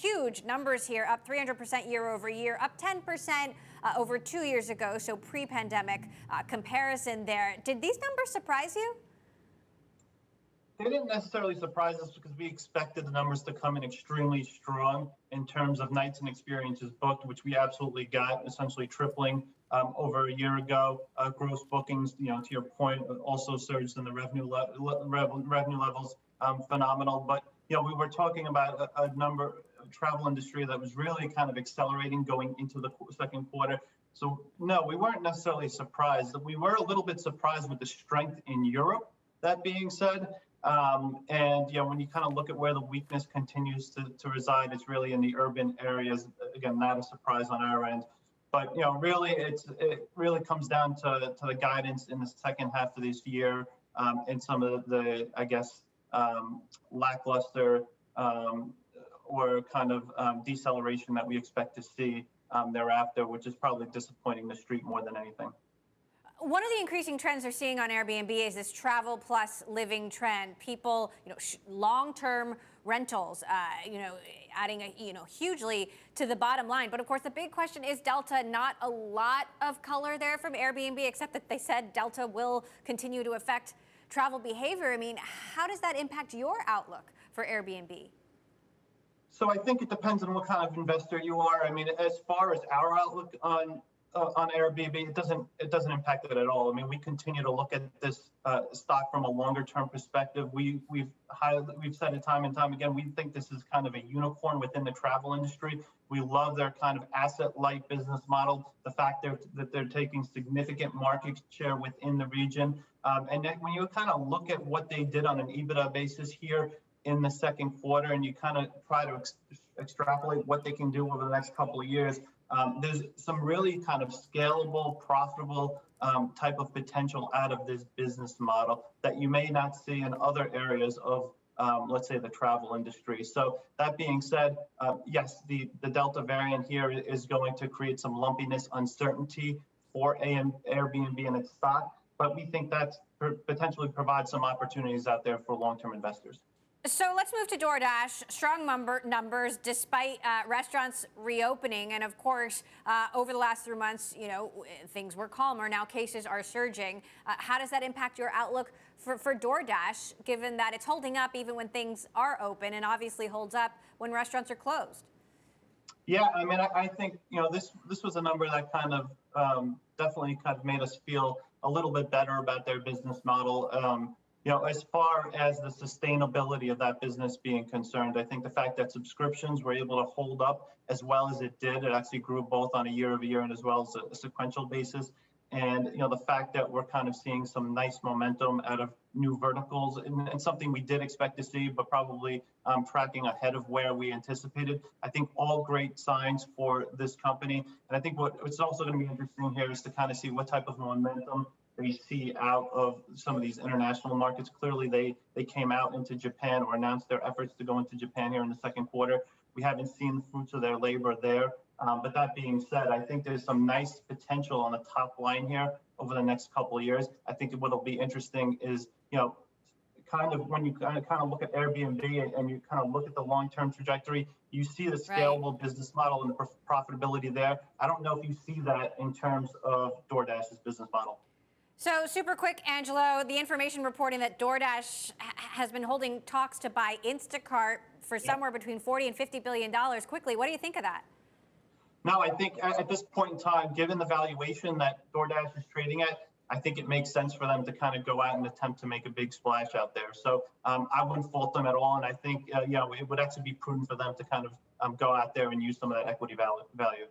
huge numbers here, up 300% year over year, up 10% over 2 years ago, so pre-pandemic comparison there. Did these numbers surprise you? They didn't necessarily surprise us because we expected the numbers to come in extremely strong in terms of nights and experiences booked, which we absolutely got, essentially tripling over a year ago. Gross bookings, to your point, also surged in the revenue levels, phenomenal. But we were talking about a travel industry that was really kind of accelerating going into the second quarter. So no, we weren't necessarily surprised. We were a little bit surprised with the strength in Europe. That being said, and when you kind of look at where the weakness continues to reside, it's really in the urban areas. Again, not a surprise on our end. But really, it really comes down to the guidance in the second half of this year, and some of the I guess lackluster or kind of deceleration that we expect to see thereafter, which is probably disappointing the street more than anything. One of the increasing trends we're seeing on Airbnb is this travel plus living trend. People, long-term rentals, adding hugely to the bottom line. But of course, the big question is Delta. Not a lot of color there from Airbnb, except that they said Delta will continue to affect travel behavior. I mean, how does that impact your outlook for Airbnb? So I think it depends on what kind of investor you are. I mean, as far as our outlook on Airbnb, it doesn't impact it at all. I mean, we continue to look at this stock from a longer-term perspective. We've said it time and time again. We think this is kind of a unicorn within the travel industry. We love their kind of asset-light business model. The fact that they're taking significant market share within the region, and then when you kind of look at what they did on an EBITDA basis here in the second quarter, and you kind of try to extrapolate what they can do over the next couple of years. There's some really kind of scalable, profitable type of potential out of this business model that you may not see in other areas of, let's say, the travel industry. So that being said, yes, the Delta variant here is going to create some lumpiness, uncertainty for Airbnb and its stock, but we think that potentially provides some opportunities out there for long-term investors. So let's move to DoorDash. Strong numbers despite restaurants reopening. And of course, over the last 3 months, things were calmer. Now cases are surging. How does that impact your outlook for DoorDash, given that it's holding up even when things are open and obviously holds up when restaurants are closed? Yeah, I mean, I think, this was a number that kind of definitely kind of made us feel a little bit better about their business model. As far as the sustainability of that business being concerned, I think the fact that subscriptions were able to hold up as well as it did, it actually grew both on a year-over-year and as well as a sequential basis. And, the fact that we're kind of seeing some nice momentum out of new verticals and something we did expect to see, but probably tracking ahead of where we anticipated. I think all great signs for this company. And I think what's also going to be interesting here is to kind of see what type of momentum we see out of some of these international markets. Clearly, they came out into Japan or announced their efforts to go into Japan here in the second quarter. We haven't seen the fruits of their labor there. But that being said, I think there's some nice potential on the top line here over the next couple of years. I think what'll be interesting is, kind of when you kind of look at Airbnb and you kind of look at the long-term trajectory, you see the scalable business model and the profitability there. I don't know if you see that in terms of DoorDash's business model. So super quick, Angelo, the information reporting that DoorDash has been holding talks to buy Instacart for somewhere between $40 and $50 billion. Quickly, what do you think of that? No, I think at this point in time, given the valuation that DoorDash is trading at, I think it makes sense for them to kind of go out and attempt to make a big splash out there. So I wouldn't fault them at all. And I think, it would actually be prudent for them to kind of go out there and use some of that equity value.